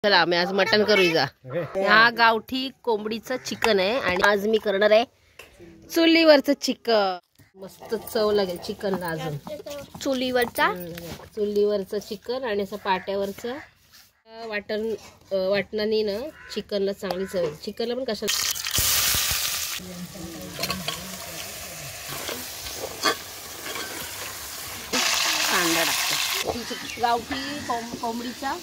चला मी आज मटण करूया। हा गावठी कोंबडीचं चिकन आहे आणि आज मी करणार आहे चुलीवरचं चिकन। मस्त चव लागेल चिकनला। अजून चुलीवरचं चिकन आणि असं पाट्यावरचं वाटणाने ना चिकनला चांगली चव येईल। चिकनला पण कशा कांदा टाकतो। गावठी कोंबडीचा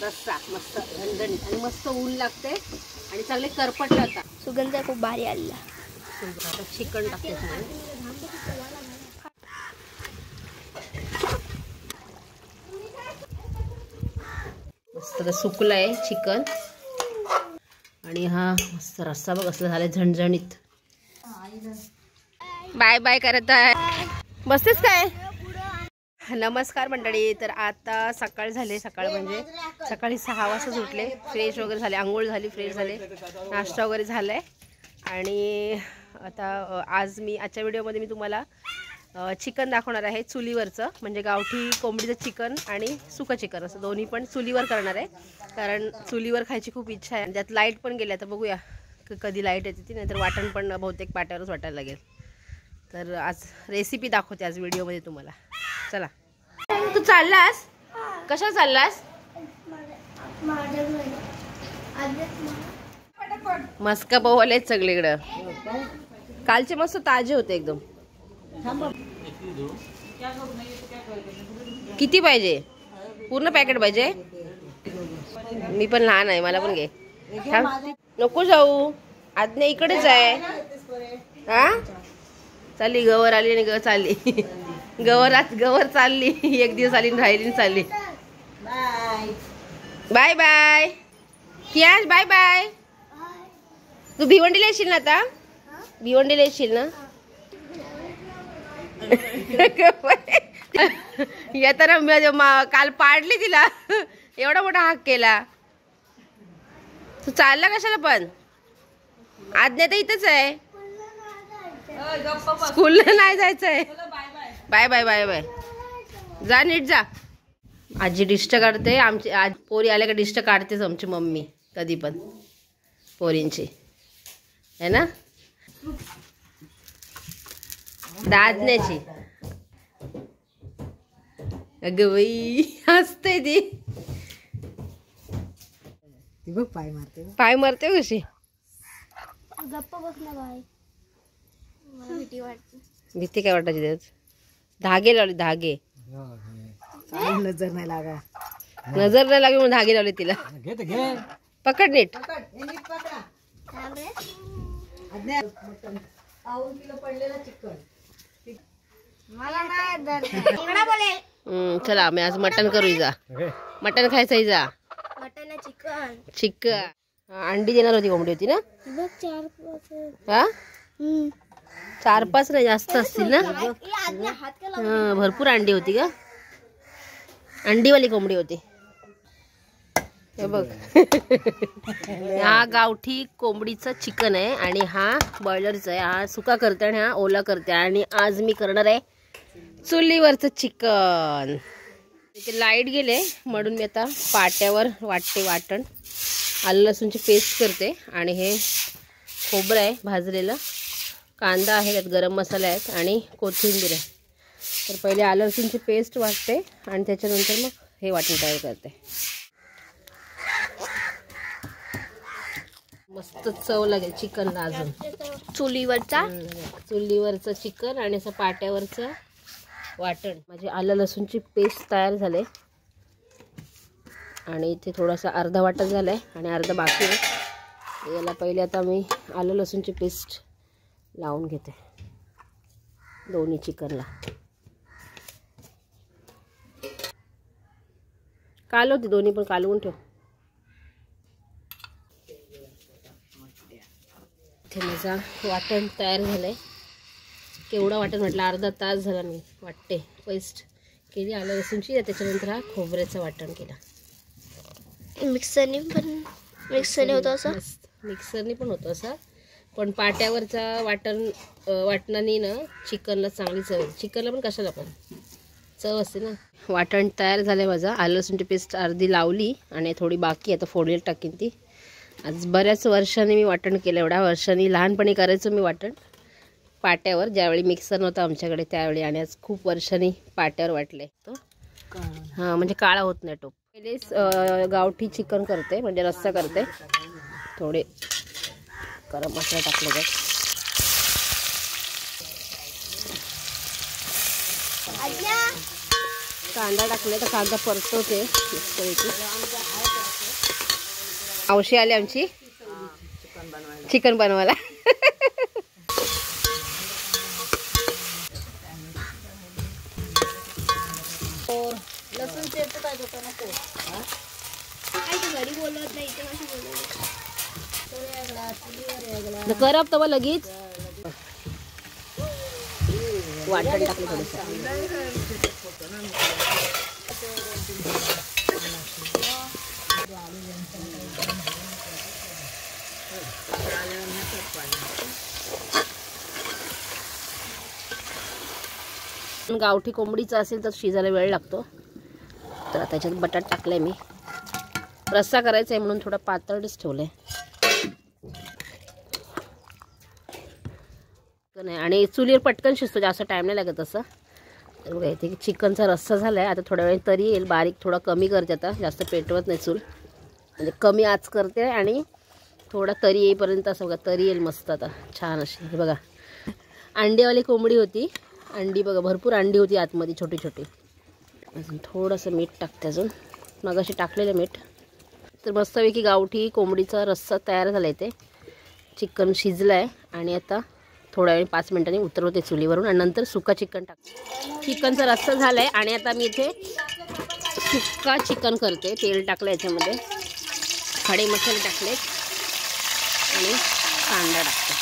रस्सा मस्त झणझणीत आणि मस्त ऊन लागते आणि चांगले करपट राहतात। सुगंध खूप भारी आला। आता चिकन टाकते मस्त सुकलंय चिकन आणि हा मस्त रस्सा बघ असं झालंय झणझणीत। बाय बाय करत आहे बसतेस काय। नमस्कार मंडळी। तर आता सकाळ झाले। सकाळ म्हणजे सकाळी 6 वाजता उठले, फ्रेश वगैरे झाले, आंघोळ झाली, फ्रेश झाले, नाश्ता वगैरे झालाय आणि आता आजच्या व्हिडिओमध्ये मी तुम्हाला चिकन दाखवणार आहे चुलीवरचं, म्हणजे गावठी कोंबडीचं चिकन आणि सुकं चिकन असं दोन्ही पण चुलीवर करणार आहे। कारण चुलीवर खायची खूप इच्छा आहे। त्यात लाईट पण गेली, आता बघूया कधी लाईट येते ती, नाहीतर वाटण पण बहुतेक पाट्यावरच वाटायला लागेल। तर आज रेसिपी दाखवते आज व्हिडिओमध्ये तुम्हाला। चला। तू चाललास कशा चाललास। मस्का पाव आले सगळीकडं, कालचे मस्त ताजे होते एकदम। किती पाहिजे, पूर्ण पॅकेट पाहिजे। मी पण लहान आहे, मला पण घे। नको जाऊ, आज्ञा इकडेच आहे। हा चालली गवर आली आणि चालली गवर चालली, एक दिवस आली राहिली चालली। बाय बाय कियास, बाय बाय। तू भिवंडीला येशील ना आता, भिवंडीला येशील ना। येताना काल पाडली तिला, एवढा मोठा हाक केला। तू चालला कशाला पण, आज्ञा तर इथंच आहे, स्कूलला नाही जायचंय। बाय बाय बाय बाय, जा नीट जा। आजी डिस्ट काढते आमची, आज पोरी आल्या का डिस्ट काढतेच आमची मम्मी कधी पण पोरींची, है ना दादण्याची। अगं बाई हसते ती बघ, पाय मारते कशी। गप्प बस ना बाई, भीती वाटते। भीती काय वाटायची त्यात, धागे लावले धागे, नजर नाही लागा, नजर नाही लागली म्हणून धागे लावले तिला। पकड नीट। चला मी आज मटण करूया। मटण खायचं जा, मटन चिकन चिकन। अंडी देणार होती, कोंबडी होती ना। बघ 4-5 हा 4-5 नाही जास्त असतील ना। हा भरपूर अंडी होती का, अंडीवाली कोंबडी होती हे बघ। हा गावठी कोंबडीचं चिकन आहे आणि हा बॉयलरचा आहे। हा सुका करते आणि हा ओला करते आणि आज मी करणार आहे चुलीवरचं चिकन। इथे लाईट गेले म्हणून मी आता पाट्यावर वाटते वाटण। आलं लसूणची पेस्ट करते आणि हे खोबरं आहे भाजलेलं, कांदा आहे, त्यात गरम मसाला आहेत आणि कोथिंबीर आहे। तर पहिले आलं लसूणची पेस्ट वाटते आणि त्याच्यानंतर मग हे वाटण तयार करते। मस्त चव लागेल चिकनला। अजून चुलीवरचं चिकन आणि असं पाट्यावरचं वाटण। माझी आलं लसूणची पेस्ट तयार झाले आणि इथे थोडासा अर्धा वाटण झालाय आणि अर्धा बाकी आहे। याला पहिले आता मी आलं लसूणची पेस्ट लावून घेते दोन्ही चिकनला। कालवते दोन्ही पण, कालवून ठेव। इथे माझा वाटण तयार झालंय। केवढं वाटण म्हटलं, अर्धा तास झाला मी वाटते पेस्ट केली आलं लसूणची। त्याच्यानंतर हा खोबऱ्याचं वाटण केलं। मिक्सरने होतं असं, मिक्सरने पण होतं असं, पण पाट्यावरचा वाटणाने ना चिकनला चांगली चव येईल। चिकनला पण कशाला पण चव असते ना. वाटण तयार झालं आहे माझं. आलं लसूणची पेस्ट अर्धी लावली आणि थोडी बाकी आता फोडणीला टाकीन ती. आज बऱ्याच वर्षांनी मी वाटण केलं. एवढ्या वर्षांनी लहानपणी करायचं मी वाटण पाट्यावर, ज्यावेळी मिक्सर नव्हता आमच्याकडे त्यावेळी. आणि आज खूप वर्षांनी पाट्यावर वाटले तो. हां म्हणजे काळा होत नाही टोप. पहिले गावठी चिकन करते म्हणजे रस्सा करते. थोडे गरम मसाला टाकले जात. कांदा टाकले तर कांदा परतवते. मावशी आली आमची चिकन बनवायला. लसूण चेपत काय होतं नको. काय तू घरी बोलत नाही इथे कशी बोलवली. करप तवा लगेच वाटण टाकले थोडंसं. गावठी कोंबडीचं असेल तर शिजायला वेळ लागतो. तर त्याच्यात बटाट टाकलाय मी. रस्सा करायचा आहे म्हणून थोडा पातळच ठेवलाय. आणि चुलीवर पटकन शिजतो, जास्त टाईम नाही लागत असं. तर बघा इथे चिकनचा रस्सा झाला आहे. आता थोड्या वेळ तरी येईल. बारीक थोडा कमी करते आता, जास्त पेटवत नाही चूल, म्हणजे कमी आच करते. आणि थोडा तरी येईपर्यंत असं बघा तरी येईल मस्त आता छान अशी. हे बघा अंडेवाली कोंबडी होती. अंडी बघा भरपूर अंडी होती आतमध्ये छोटी छोटी. अजून थोडंसं मीठ टाकते अजून, मगाशी टाकलेलं मीठ. तर मस्तपैकी गावठी कोंबडीचा रस्सा तयार झाला. इथे चिकन शिजलं आहे आणि आता थोड्या वेळ 5 मिनिटांनी उतरवते चुलीवरून आणि नंतर सुका चिकन टाकते. चिकनचा रस्सा झाला आहे आणि आता मी इथे सुक्का चिकन करते. तेल टाकलं याच्यामध्ये, खडे मसाले टाकले आणि कांदा टाकते.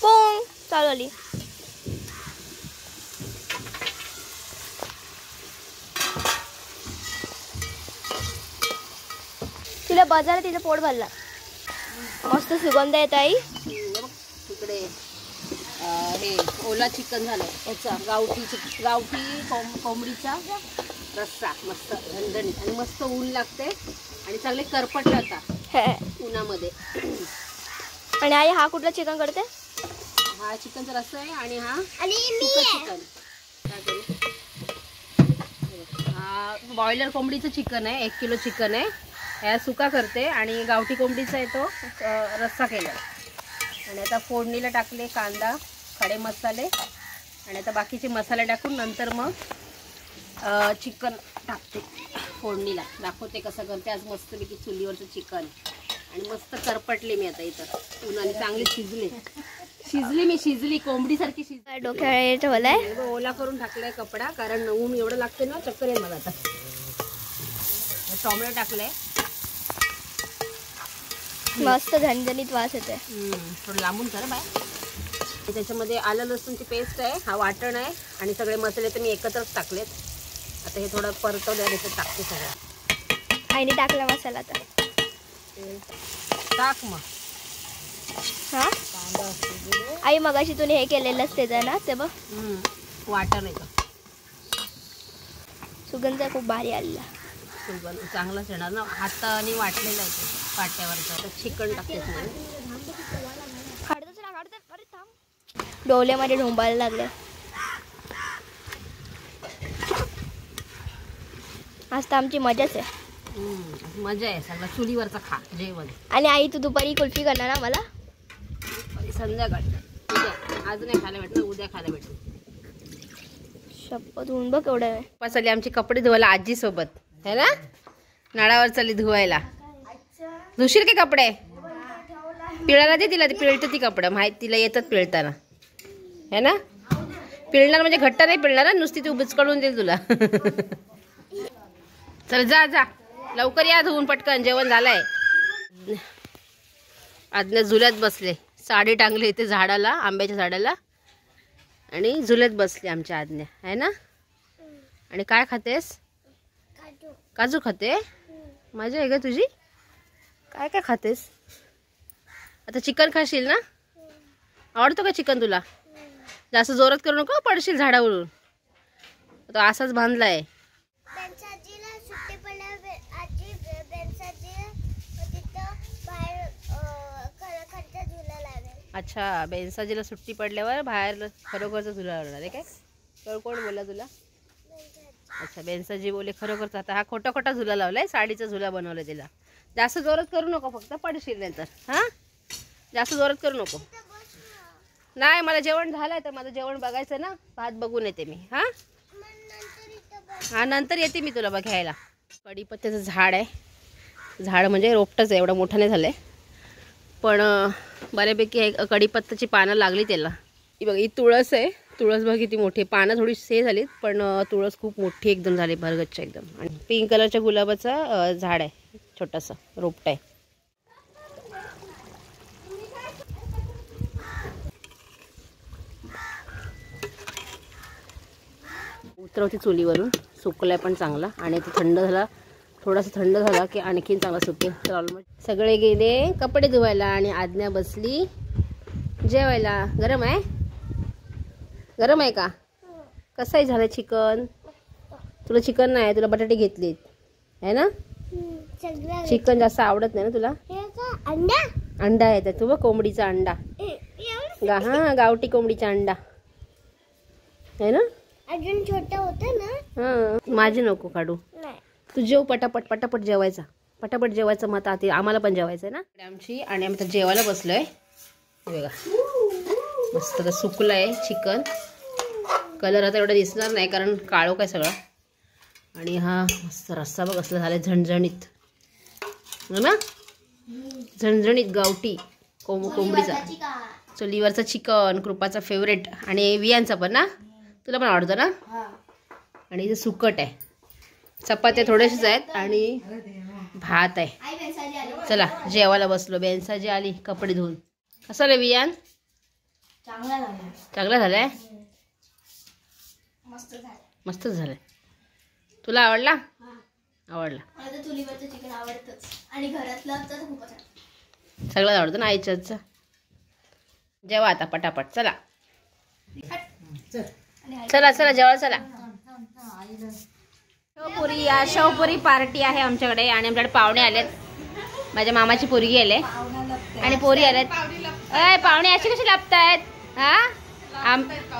पोंग चालू आली. तिला बाजारात तिचं पोट भरला. मस्त सुगंध येत आहे. तिकडे हे ओला चिकन झालं याचा, गावठी कोंबडीचा रस्सा मस्त झणझणीत. आणि मस्त ऊन लागते आणि चांगले करपट राहतात उन्हामध्ये. आणि आई हा कुठला चिकन करते? हा चिकनचा रस्सा आहे आणि हा सुकं चिकन. हा बॉयलर कोंबडीचं चिकन आहे. 1 किलो चिकन आहे. ह्या सुका करते आणि गावठी कोंबडीचा आहे तो रस्सा केला. आणि आता फोडणीला टाकले कांदा, खडे मसाले आणि आता बाकीचे मसाले टाकून नंतर मग चिकन टाकते फोडणीला. दाखवते कसं करते आज मस्तपैकी चुलीवरचं चिकन. आणि मस्त करपटले मी आता इथं उन्हाने चांगले शिजली कोंबडीसारखी शिजली. डोक्यावर ठेवलाय, ओला करून टाकलाय कपडा, कारण ऊन एवढं लागते ना चक्कर आहे मला. आता टोमॅटो टाकले, मस्त झणझणीत वास येते. थोडं लांबून कर बाय. त्याच्यामध्ये आलं लसूणची पेस्ट आहे, हा वाटण आहे आणि सगळे मसाले तर मी एकत्रच टाकलेत. आता हे थोडं परतवलं त्याच्यात टाकते सगळं. आईने टाकला मसाला आता टाक मग. हा आई मगाशी तुम्ही हे केलेलंच त्याचं ना ते बघ वाटण आहे का. सुगंध खूप भारी आलेला. सुगंध चांगलाच येणार ना. हाताने वाटलेलं आहे ते पाट्यावरचं. आता चिकन टाकतेच नाही. डोल्यामध्ये ढोंबायला लागले. आज तर आमची मजाच आहे. मजा आहे सगळं चुलीवरचा खा जेवण. आणि आई तू दुपारी कुल्फी करणार ना मला? संध्याकाळी उद्या. आज नाही खायला भेटणार, उद्या खायला भेटणार. शपथ ऊन बघ एवढं आहे. पप्पा चालली आमची कपडे धुवायला आजी सोबत है ना. नळावर चालली धुवायला. धुशील के कपडे? पिळायला दे तिला, पिळतं ती कपडं. माहीत तिला येतात पिळताना है ना. पिळणार म्हणजे घट्ट नाही पिळणार ना, नुसती ती उभीच काढून देईल तुला. चल जा जा लवकर या धुवून पटकन. जेवण झालंय. आज्ञा झुल्यात बसले, साडी टांगली इथे झाडाला, आंब्याच्या झाडाला आणि झुल्यात बसली आमच्या आज्ञा आहे ना. आणि काय खातेस? काजू खाते. मजा आहे का तुझी? काय काय खातेस आता? चिकन खाशील ना? आवडतो का चिकन तुला? जास्त जोरात करू नको, पडशील झाडावरून. तो असाच बांधलाय. अच्छा, बेन्साजीला सुट्टी पडल्यावर बाहेर खरोखरचा झुला लावणार आहे काय? कोण बोलला तुला? अच्छा, बेन्साजी बोले खरोखरचा. आता हा खोटा खोटा झुला लावलाय, साडीचा झुला बनवलाय तिला. जास्त जोरात करू नको, फक्त पडशील नंतर. हा, जास्त जोरात करू नको. नाही, मला जेवण झालंय, तर माझं जेवण बघायचं ना, भात बघून येते मी. हा हा, नंतर येते मी तुला बघायला. कढीपत्त्याचं झाड आहे. झाड म्हणजे रोपटंच आहे, एवढं मोठं नाही झालंय, पण बऱ्यापैकी कढीपत्त्याची पानं लागली त्याला. ही बघ, ही तुळस आहे. तुळस बघ किती मोठी, पानं थोडी से झालीत, पण तुळस खूप मोठी एकदम झाली, भरगच्च एकदम. आणि पिंक कलरच्या गुलाबाचं झाड आहे, छोटंसं रोपट आहे. उतरवते चुलीवरून, सुकलाय पण चांगला. आणि ते थंड झाला, थोडासा थंड झाला की आणखीन चांगला सुकेल. तर ऑलमोस्ट सगळे गेले कपडे धुवायला आणि आज्ञा बसली जेवायला. गरम आहे? गरम आहे का? कसं आहे झालं चिकन? तुला चिकन नाही, तुला बटाटे घेतलीत आहे ना? चिकन जास्त आवडत नाही ना तुला? अंडा आहे त्यात. तू बघ, कोंबडीचा अंडा. हा, गावठी कोंबडीचा अंडा आहे ना? अजून छोटा होता ना. हा, माझे नको काढू. तू जेव पटापट पटापट जेवायचा, पटापट जेवायचं. मग आता आम्हाला पण जेवायचं आहे ना आमची. आणि आम्ही तर जेवायला बसलोय. बघा मस्त तर सुकलं आहे चिकन. कलर आता एवढा दिसणार नाही, कारण काळो काय सगळा. आणि हा मस्त रस्सा बघ असला झालाय, झणझणीत ना, झणझणीत गावठी कोंबडीचा चुलीवरचा चिकन. कृपाचा फेवरेट आणि वियांचा पण ना, तुला पण आवडतं ना? आणि इथे सुकट आहे, चपात्या थोड्याशाच आहेत आणि भात आहे. चला जेवायला बसलो. बेन्साजी आली कपडे धुवून. कसं रे वियान? चांगला झालाय, मस्तच झालाय. तुला आवडला? आवडला. मला चुलीवरचं चिकन आवडतंच आणि घरातलं तर खूपच सगळं आवडतं ना आईच्या हातचं. जेवा आता पटापट. चला चला चला जेवा. चला, शेवपुरी या शेवपुरी पार्टी आहे आमच्याकडे. आणि आमच्याकडे पाहुणे आलेत. माझ्या मामाची पोरगी आले आणि पोरी आलेत. पाहुणे असे कसे लाभतायत? हा,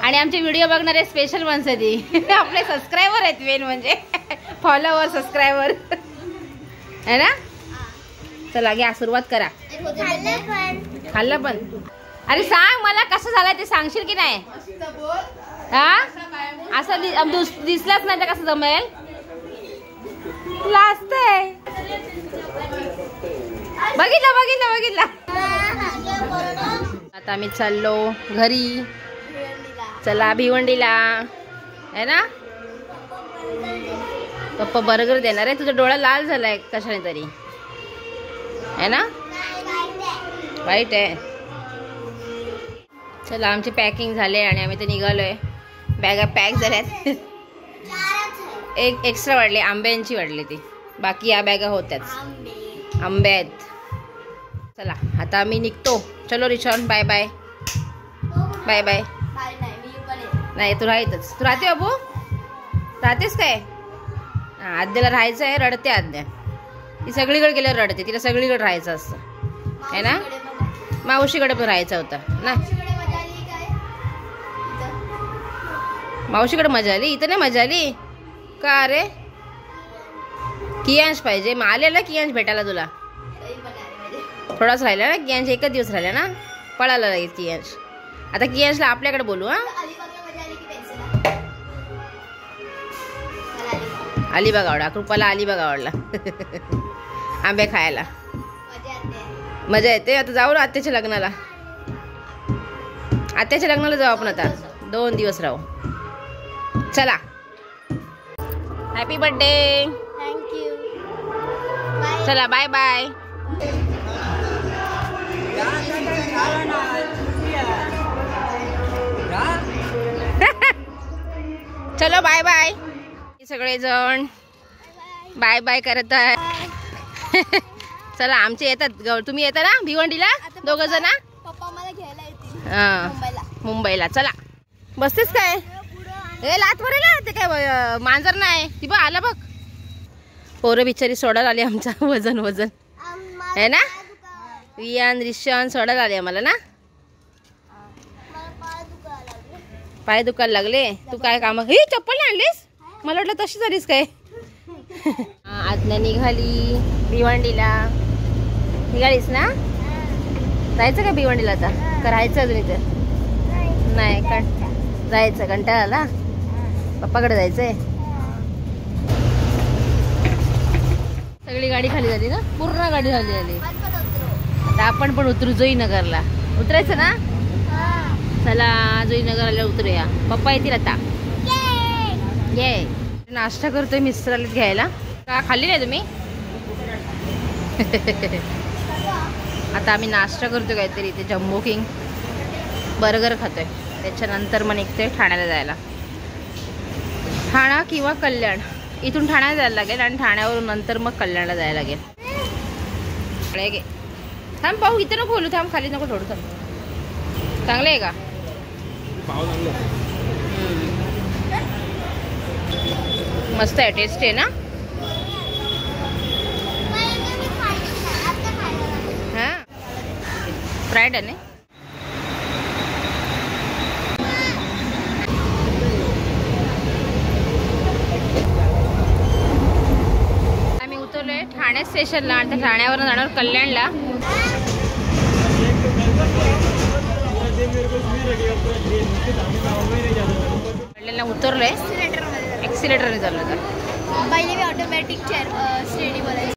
आणि आमचे व्हिडिओ बघणारे स्पेशल माणसं ती आपले सबस्क्रायबर आहेत, मेन म्हणजे फॉलोवर सबस्क्रायबर आहे ना. चला घ्या, सुरुवात करा. खाल्लं पण? अरे सांग मला कसं झालंय ते सांगशील की नाही? हा, असं दिसलाच नाही तर कसं जमेल? लाजतंय. बघितलं बघितलं बघितलं. आता आम्ही चाललो घरी. चला भिवंडीला आहे ना. पप्पा बर्गर देणार आहे. तुझा डोळा लाल झालाय कशाने तरी आहे ना? वाईट आहे. चला आमची पॅकिंग झाले आणि आम्ही ते निघालोय. बॅगा पॅक झाल्यात. एक एक्स्ट्रा वाढली, आंब्यांची वाढली ती. बाकी या बॅगा होत्याच, आंबे आहेत. चला आता आम्ही निघतो. चलो Rishon, bye bye. Bye bye. नाही तू राहतच. तू राहते बाबू? राहतेस काय? हां, आद्याला राहायचं आहे. रडते आद्या. ती सगळीकडे गेल्यावर रडते. तिला सगळीकडे राहायचं असतं आहे ना. मावशीकडे पण राहायचं होतं ना. मावशीकडे मजा आली, इथं नाही मजा आली का रे? कियांश पाहिजे. मग आलेला कियांश भेटायला तुला. थोडाच राहिला ना कियांश, एकच दिवस राहिला ना. पळाला लागेल कियांश. आता कियांशला आपल्याकडे बोलू. हा, अलिबाग आवडा. कृपाला अलिबाग आवडला आंबे खायला. मजा येते. आता जाऊ ना आत्याच्या लग्नाला. आत्याच्या लग्नाला जाऊ आपण आता. 2 दिवस राहू. चला, हॅपी बर्थडे. थँक्यू. चला बाय बाय. चलो बाय बाय. सगळेजण बाय बाय करत आहे. चला आमचे येतात तुम्ही येता ना भिवंडीला दोघ जण? पप्पा मला घ्यायला येतील हा मुंबईला. चला बसतेस काय? ए लात वरेला ते काय मांजर नाही ती बघ आला बघ. पोरं बिचारी सोडायला आली आमचा वजन वजन आहे ना. रियान रिशान सोडायला आले आम्हाला ना. पाय दुखायला लागले. तू काय काम ही चप्पल नाही आणलीस? मला वाटलं तशी झालीस काय. आज्ञा निघाली भिवंडीला. निघालीस ना? जायचं का भिवंडीला आता? का राहायचं अजून इथं? नाही जायचं कंटाळा आला. पप्पाकडे जायचंय. सगळी गाडी खाली झाली ना. पूर्ण गाडी खाली झाली. आता आपण पण उतरू जोईनगरला. उतरायचं ना. चला जोईनगरला उतरूया. पप्पा येतील आता. ये नाश्ता करतोय मिस्टराला घ्यायला. का खाल्ली नाही तुम्ही? आता आम्ही नाश्ता करतोय काहीतरी इथे जम्बो किंग बर्गर खातोय. त्याच्यानंतर मग निघतोय ठाण्याला जायला. ठाणा किंवा कल्याण. इथून ठाण्याला जायला लागेल आणि ठाण्यावरून नंतर मग कल्याणला जायला लागेल. थांब पाहू इथे नको बोलू. थांब खाली नको थोडं थांब. चांगलं आहे का? मस्त आहे. टेस्ट आहे ना. हां फ्राईड आहे ना. आम्ही उतरलोय ठाणे स्टेशनला आणि त्या ठाण्यावरून जाणार कल्याणला. कल्याणला उतरलोय. एक्सिलेटरने चाललो तर पहिले मी ऑटोमॅटिक चेअर स्टेडी बोलायची.